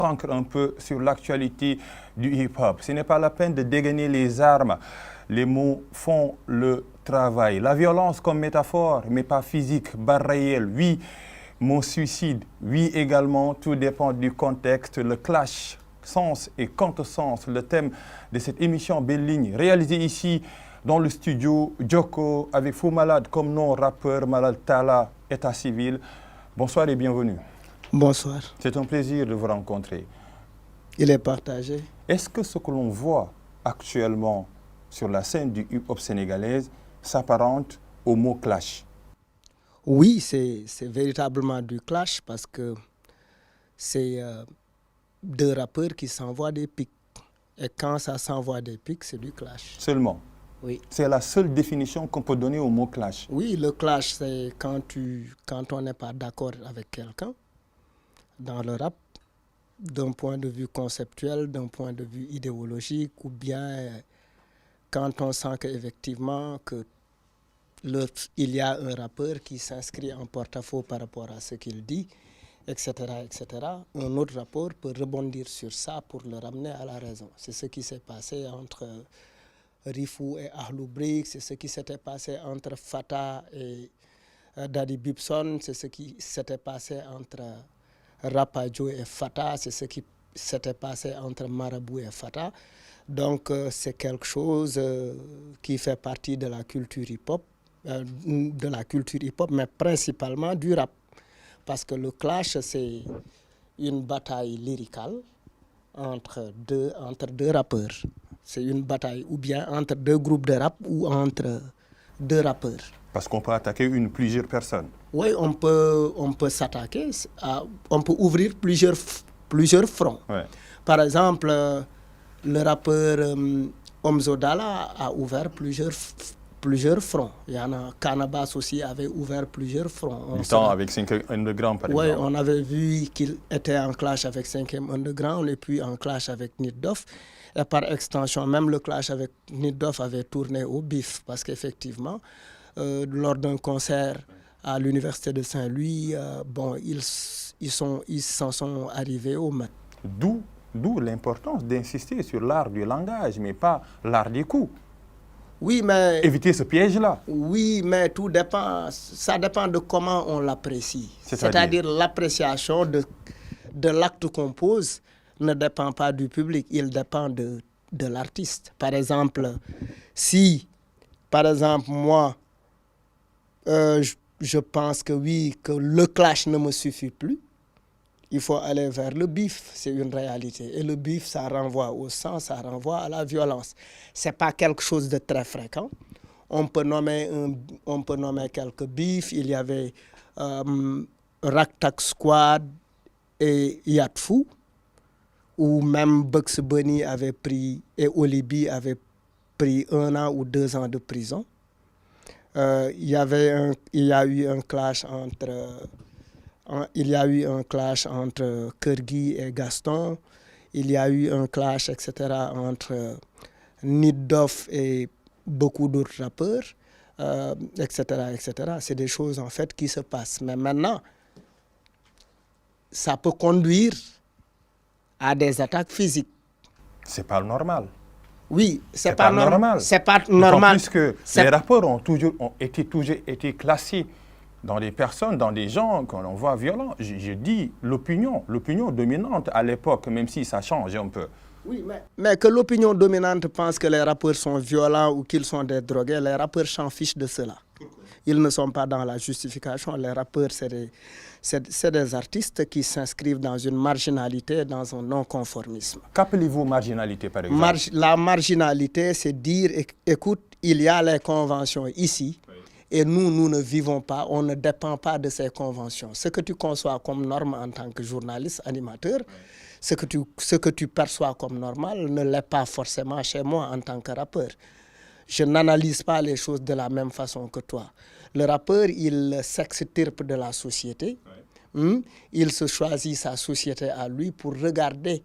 s'ancre un peu sur l'actualité du hip-hop. Ce n'est pas la peine de dégainer les armes. Les mots font le travail. La violence comme métaphore, mais pas physique, barre réelle. Oui, mon suicide. Oui, également, tout dépend du contexte. Le clash, sens et contresens, le thème de cette émission Belle Ligne, réalisée ici dans le studio Djoko avec Fou Malade comme nom, rappeur Malal Talla, état civil. Bonsoir et bienvenue. Bonsoir. C'est un plaisir de vous rencontrer. Il est partagé. Est-ce que ce que l'on voit actuellement sur la scène du hip-hop sénégalaise s'apparente au mot clash? Oui, c'est véritablement du clash parce que c'est deux rappeurs qui s'envoient des pics. Et quand ça s'envoie des pics, c'est du clash. Seulement? Oui. C'est la seule définition qu'on peut donner au mot clash? Oui, le clash, c'est quand on n'est pas d'accord avec quelqu'un dans le rap, d'un point de vue conceptuel, d'un point de vue idéologique, ou bien quand on sent qu'effectivement il y a un rappeur qui s'inscrit en porte-à-faux par rapport à ce qu'il dit, etc., etc. Un autre rappeur peut rebondir sur ça pour le ramener à la raison. C'est ce qui s'est passé entre Rifou et Ahlou Brick, c'est ce qui s'était passé entre Fata et Daddy Bibson, c'est ce qui s'était passé entre Rapadio et Fata, c'est ce qui s'était passé entre Marabout et Fata. Donc c'est quelque chose qui fait partie de la culture hip-hop, mais principalement du rap. Parce que le clash, c'est une bataille lyricale entre deux rappeurs. C'est une bataille ou bien entre deux groupes de rap ou entre deux rappeurs. Parce qu'on peut attaquer plusieurs personnes. Oui, on peut s'attaquer, on peut ouvrir plusieurs fronts. Ouais. Par exemple, le rappeur Omzo Dollar a ouvert plusieurs fronts. Il y en a, Cannabis aussi avait ouvert plusieurs fronts. Du temps avec 5 Underground, par exemple. Oui, on avait vu qu'il était en clash avec 5e Underground et puis en clash avec Nit Doff. Et par extension, même le clash avec Nit Doff avait tourné au bif parce qu'effectivement, lors d'un concert à l'université de Saint-Louis, ils s'en sont arrivés au mat. D'où l'importance d'insister sur l'art du langage, mais pas l'art des coups. Oui, mais... Éviter ce piège-là. Oui, mais tout dépend, ça dépend de comment on l'apprécie. C'est-à-dire l'appréciation de l'acte qu'on pose ne dépend pas du public, il dépend de l'artiste. Par exemple, moi, je pense que oui, que le clash ne me suffit plus, il faut aller vers le bif, c'est une réalité. Et le bif, ça renvoie au sang, ça renvoie à la violence. Ce n'est pas quelque chose de très fréquent. On peut nommer quelques bifs. Il y avait Raktak Squad et Yatfou, où même Bugs Bunny avait pris, et Olibi avait pris 1 an ou 2 ans de prison. Il y a eu un clash entre Kergui et Gaston. Il y a eu un clash, etc., entre Nit Doff et beaucoup d'autres rappeurs, etc., etc. C'est des choses, en fait, qui se passent. Mais maintenant, ça peut conduire à des attaques physiques. C'est pas normal. Oui, c'est pas normal. C'est pas normal. D'autant plus que les rappeurs ont toujours été classés dans des personnes, dans des gens qu'on voit violents. Je dis l'opinion dominante à l'époque, même si ça change un peu. Oui, mais que l'opinion dominante pense que les rappeurs sont violents ou qu'ils sont des drogués, les rappeurs s'en fichent de cela. Ils ne sont pas dans la justification. Les rappeurs, c'est des artistes qui s'inscrivent dans une marginalité, dans un non-conformisme. Qu'appelez-vous marginalité, par exemple? La marginalité, c'est dire, écoute, il y a les conventions ici, et nous ne vivons pas, on ne dépend pas de ces conventions. Ce que tu conçois comme norme en tant que journaliste, animateur, ce que tu perçois comme normal ne l'est pas forcément chez moi en tant que rappeur. Je n'analyse pas les choses de la même façon que toi. Le rappeur, il s'extirpe de la société. Il se choisit sa société à lui pour regarder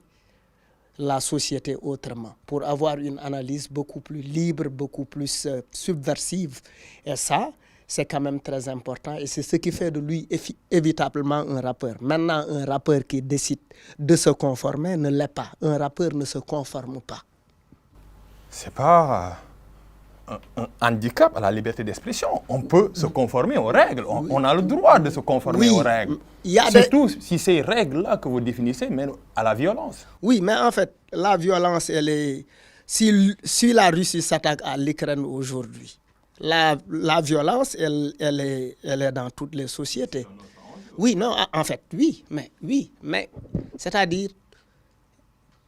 la société autrement, pour avoir une analyse beaucoup plus libre, beaucoup plus subversive. Et ça, c'est quand même très important et c'est ce qui fait de lui évitablement un rappeur. Maintenant, un rappeur qui décide de se conformer ne l'est pas. Un rappeur ne se conforme pas. C'est pas un handicap à la liberté d'expression. On peut se conformer aux règles. On a le droit de se conformer aux règles. Surtout si ces règles-là que vous définissez mènent à la violence. Oui, mais en fait, la violence, elle est... Si la Russie s'attaque à l'Ukraine aujourd'hui, la violence, elle est dans toutes les sociétés. Oui, non, en fait, oui, mais c'est-à-dire,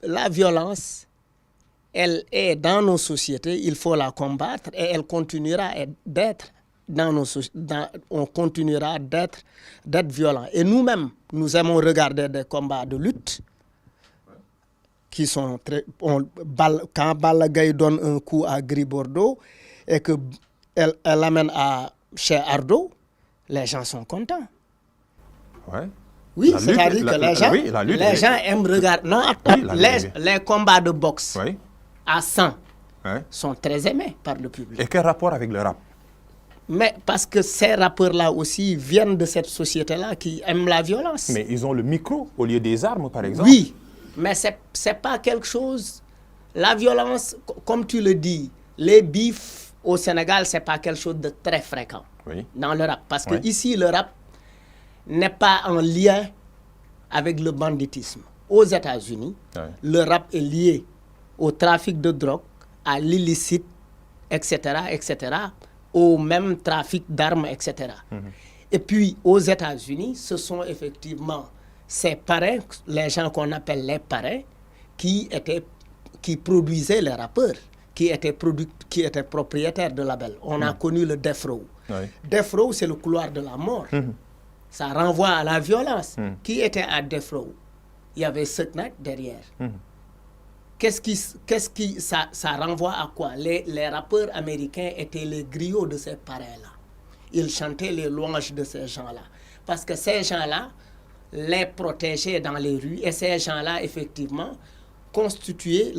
la violence, elle est dans nos sociétés, il faut la combattre et elle continuera d'être dans nos sociétés. On continuera d'être violent. Et nous-mêmes, nous aimons regarder des combats de lutte qui sont très... quand Balla Gaye donne un coup à Gris Bordeaux et qu'elle l'amène chez Ardo, les gens sont contents. Ouais. Oui, c'est-à-dire que les gens aiment regarder... Non, les combats de boxe à 100 sont très aimés par le public. Et quel rapport avec le rap? Mais parce que ces rappeurs-là aussi viennent de cette société-là qui aime la violence. Mais ils ont le micro au lieu des armes, par exemple. Oui, mais c'est pas quelque chose... La violence, comme tu le dis, les bifs au Sénégal, c'est pas quelque chose de très fréquent dans le rap. Parce que ici, le rap n'est pas en lien avec le banditisme. Aux États-Unis, le rap est lié au trafic de drogue, à l'illicite, etc., au même trafic d'armes, etc. Et puis, aux États-Unis, ce sont effectivement ces parrains, les gens qu'on appelle les parrains, qui produisaient les rappeurs, qui étaient propriétaires de labels. On a connu le Death Row. Death Row, c'est le couloir de la mort. Ça renvoie à la violence. Qui était à Death Row? Il y avait Suge Knight derrière. Ça renvoie à quoi? Les rappeurs américains étaient les griots de ces parrains-là. Ils chantaient les louanges de ces gens-là. Parce que ces gens-là les protégeaient dans les rues et ces gens-là, effectivement, constituaient,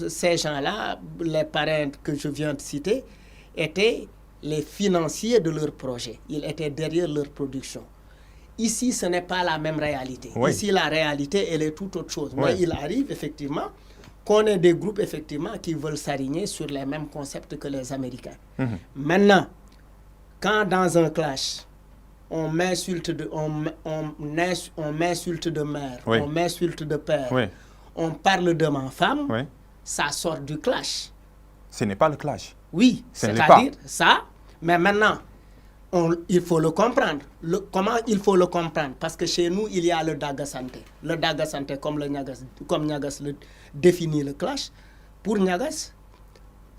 ces gens-là, les parrains que je viens de citer, étaient les financiers de leur projet. Ils étaient derrière leur production. Ici, ce n'est pas la même réalité. Ici, la réalité, elle est tout autre chose. Mais il arrive, effectivement, qu'on ait des groupes, effectivement, qui veulent s'aligner sur les mêmes concepts que les Américains. Maintenant, quand dans un clash, on m'insulte de mère, on m'insulte de père, on parle de ma femme, ça sort du clash. Ce n'est pas le clash. Oui, c'est-à-dire ça, mais maintenant, il faut le comprendre. Comment il faut le comprendre? Parce que chez nous, il y a le Daga Santé. Le Daga Santé, comme Niagas le définit le clash, pour Niagas,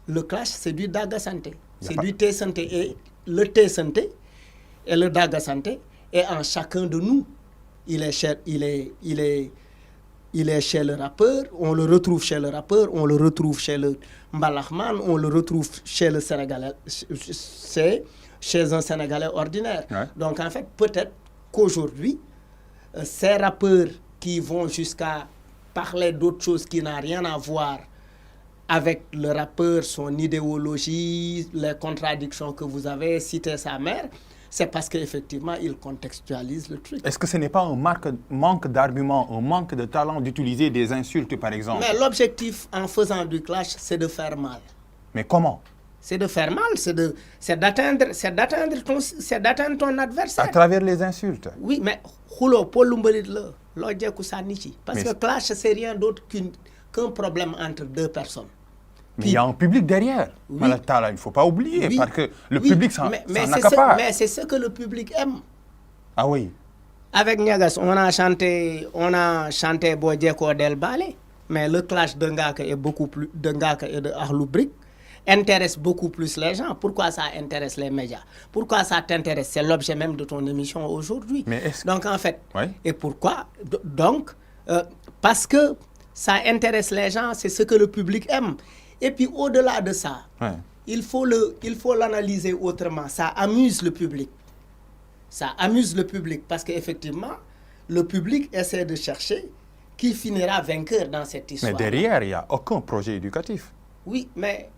le clash, c'est du Daga Santé. C'est du T Santé. Et le T Santé et le Daga Santé est en chacun de nous. Il est chez le rappeur, on le retrouve chez le rappeur, on le retrouve chez le Mbalachman, on le retrouve chez le Sénégalais. Chez un Sénégalais ordinaire. Donc, en fait, peut-être qu'aujourd'hui, ces rappeurs qui vont jusqu'à parler d'autre chose qui n'a rien à voir avec le rappeur, son idéologie, les contradictions que vous avez, cité sa mère, c'est parce qu'effectivement, il contextualise le truc. Est-ce que ce n'est pas un manque d'arguments, un manque de talent d'utiliser des insultes, par exemple? Mais l'objectif, en faisant du clash, c'est de faire mal. Mais comment? C'est de faire mal, c'est d'atteindre ton adversaire. À travers les insultes? Oui, mais parce que clash, c'est rien d'autre qu'un problème entre deux personnes. Mais il y a un public derrière. Il ne faut pas oublier, parce que le public s'en accapare. Mais c'est ce que le public aime. Ah oui. Avec Niagas, on a chanté Bodjeko Del Balé, mais le clash de Ngaka et de Arlou Brick intéresse beaucoup plus les gens. Pourquoi ça intéresse les médias? Pourquoi ça t'intéresse? C'est l'objet même de ton émission aujourd'hui. Donc en fait, et pourquoi? Donc, parce que ça intéresse les gens, c'est ce que le public aime. Et puis au-delà de ça, il faut l'analyser autrement. Ça amuse le public. Ça amuse le public parce qu'effectivement, le public essaie de chercher qui finira vainqueur dans cette histoire. Mais derrière, il n'y a aucun projet éducatif. Oui, mais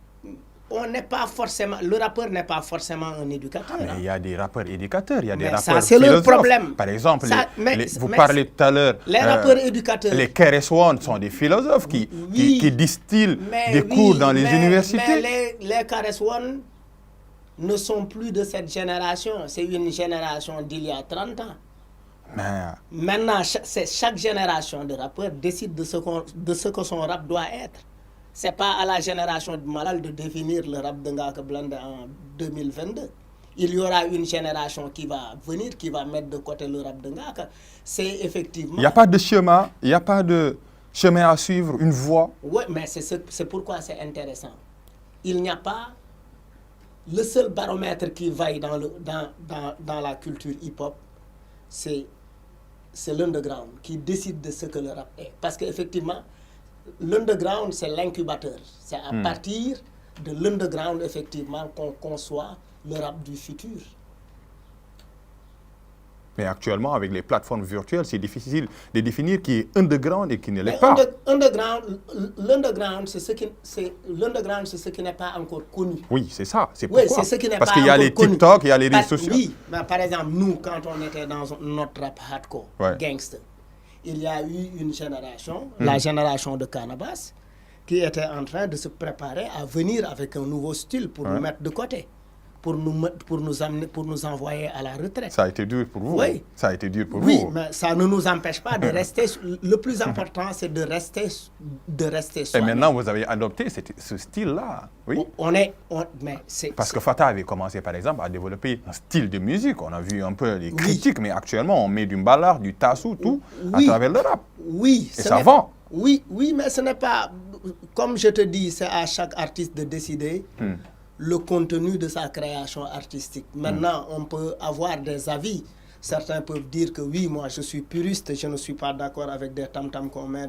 le rappeur n'est pas forcément un éducateur. Mais il y a des rappeurs éducateurs, il y a des rappeurs ça, c'est leur problème. Par exemple, Ça, vous parlez tout à l'heure, les rappeurs éducateurs. Les KRS-One sont des philosophes qui distillent des cours dans les universités. Mais les KRS-One ne sont plus de cette génération. C'est une génération d'il y a 30 ans. Maintenant, chaque génération de rappeurs décide de ce que son rap doit être. Ce n'est pas à la génération de Malal de définir le rap de Ngaka Blindé en 2022. Il y aura une génération qui va venir, qui va mettre de côté le rap de Ngaka. C'est effectivement... Il n'y a pas de chemin, il n'y a pas de chemin à suivre, une voie. Oui, mais c'est pourquoi c'est intéressant. Il n'y a pas... Le seul baromètre qui vaille dans la culture hip-hop, c'est l'underground qui décide de ce que le rap est. Parce qu'effectivement, l'underground, c'est l'incubateur. C'est à partir de l'underground, effectivement, qu'on conçoit le rap du futur. Mais actuellement, avec les plateformes virtuelles, c'est difficile de définir qui est underground et qui ne l'est pas. L'underground, c'est ce qui n'est pas encore connu. Oui, c'est ça. C'est oui, pourquoi. C'est ce qui n'est Parce pas qu'il y a encore les TikTok, il y a les réseaux sociaux. Oui, mais par exemple, nous, quand on était dans notre rap hardcore, gangster, il y a eu une génération, la génération de Cannabis, qui était en train de se préparer à venir avec un nouveau style pour nous mettre de côté, pour nous envoyer à la retraite. Ça a été dur pour vous. Oui. Ça a été dur pour vous. Oui, mais ça ne nous empêche pas de rester. Le plus important, c'est de rester soi. Et maintenant, vous avez adopté ce style-là. Oui. Parce que Fata avait commencé, par exemple, à développer un style de musique. On a vu un peu les critiques, mais actuellement, on met du ballard, du tassou, tout, à travers le rap. Oui. Et ça vend. Oui, mais ce n'est pas... Comme je te dis, c'est à chaque artiste de décider le contenu de sa création artistique. Maintenant, on peut avoir des avis. Certains peuvent dire que oui, moi je suis puriste, je ne suis pas d'accord avec des tam-tams qu'on met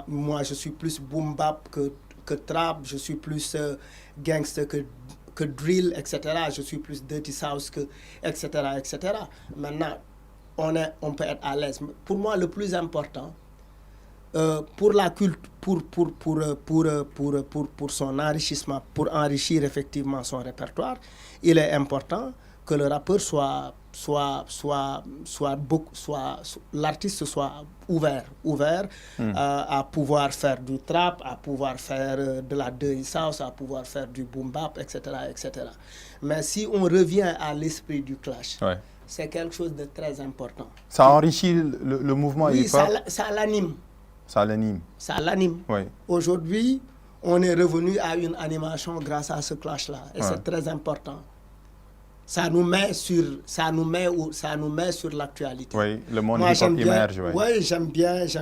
moi je suis plus boom bap que trap, je suis plus gangster que drill, etc. Je suis plus dirty south que etc. Maintenant, on peut être à l'aise. Pour moi, le plus important, pour la culte, pour son enrichissement, pour enrichir effectivement son répertoire, il est important que le rappeur l'artiste soit ouvert à pouvoir faire du trap, à pouvoir faire de la dirty south, à pouvoir faire du boom bap, etc. Mais si on revient à l'esprit du clash, c'est quelque chose de très important. Ça enrichit le mouvement hip-hop. Oui, ça l'anime. Ça l'anime. Ça l'anime. Oui. Aujourd'hui, on est revenu à une animation grâce à ce clash-là. Et c'est très important. Ça nous met sur l'actualité. Oui, le monde hip-hop émerge. Oui, j'aime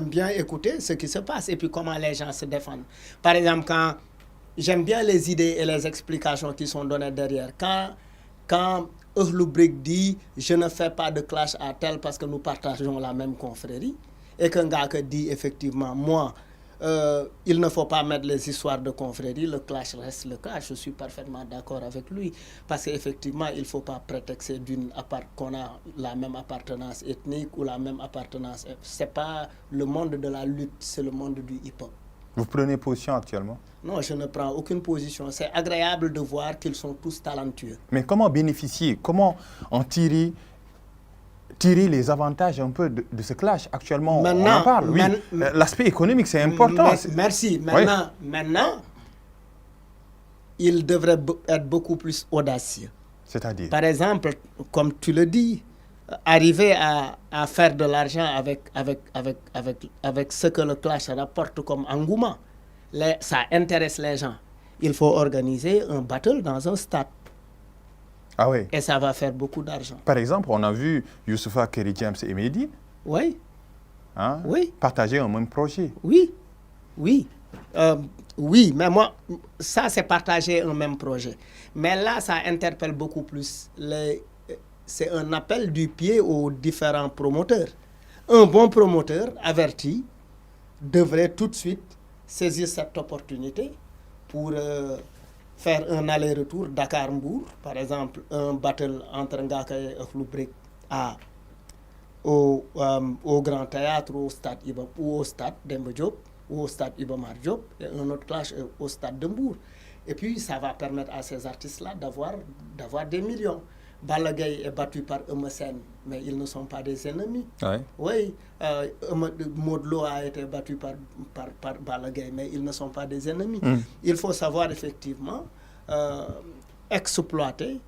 bien écouter ce qui se passe et puis comment les gens se défendent. Par exemple, j'aime bien les idées et les explications qui sont données derrière. Quand Brick dit « Je ne fais pas de clash à tel parce que nous partageons la même confrérie », et qu'un gars qui dit effectivement, moi, il ne faut pas mettre les histoires de confrérie, le clash reste le clash. Je suis parfaitement d'accord avec lui. Parce qu'effectivement, il ne faut pas prétexter qu'on a la même appartenance ethnique ou la même appartenance. Ce n'est pas le monde de la lutte, c'est le monde du hip-hop. Vous prenez position actuellement? Non, je ne prends aucune position. C'est agréable de voir qu'ils sont tous talentueux. Mais comment bénéficier? Comment en tirer les avantages un peu de ce clash? Actuellement, on en parle. Oui. L'aspect économique, c'est important. Merci. Maintenant, il devrait être beaucoup plus audacieux. C'est-à-dire? Par exemple, comme tu le dis, arriver à faire de l'argent avec ce que le clash rapporte comme engouement, ça intéresse les gens. Il faut organiser un battle dans un stade. Ah oui. Et ça va faire beaucoup d'argent. Par exemple, on a vu Youssoupha, Kerry James et Mehdi partager un même projet. Oui, mais moi, ça c'est partager un même projet. Mais là, ça interpelle beaucoup plus. C'est un appel du pied aux différents promoteurs. Un bon promoteur averti devrait tout de suite saisir cette opportunité pour... faire un aller-retour Dakar-Mbour, par exemple, un battle entre Ngaka et Brick au Grand Théâtre, au stade Iba ou au stade Demba Diop, ou au stade Iba Mar Diop et un autre clash au stade de Mbour. Et puis, ça va permettre à ces artistes-là d'avoir des millions. Balla Gaye est battu par Eumeu Sène, mais ils ne sont pas des ennemis. Ouais. Oui, Modou Lo a été battu par Balla Gaye, mais ils ne sont pas des ennemis. Il faut savoir effectivement exploiter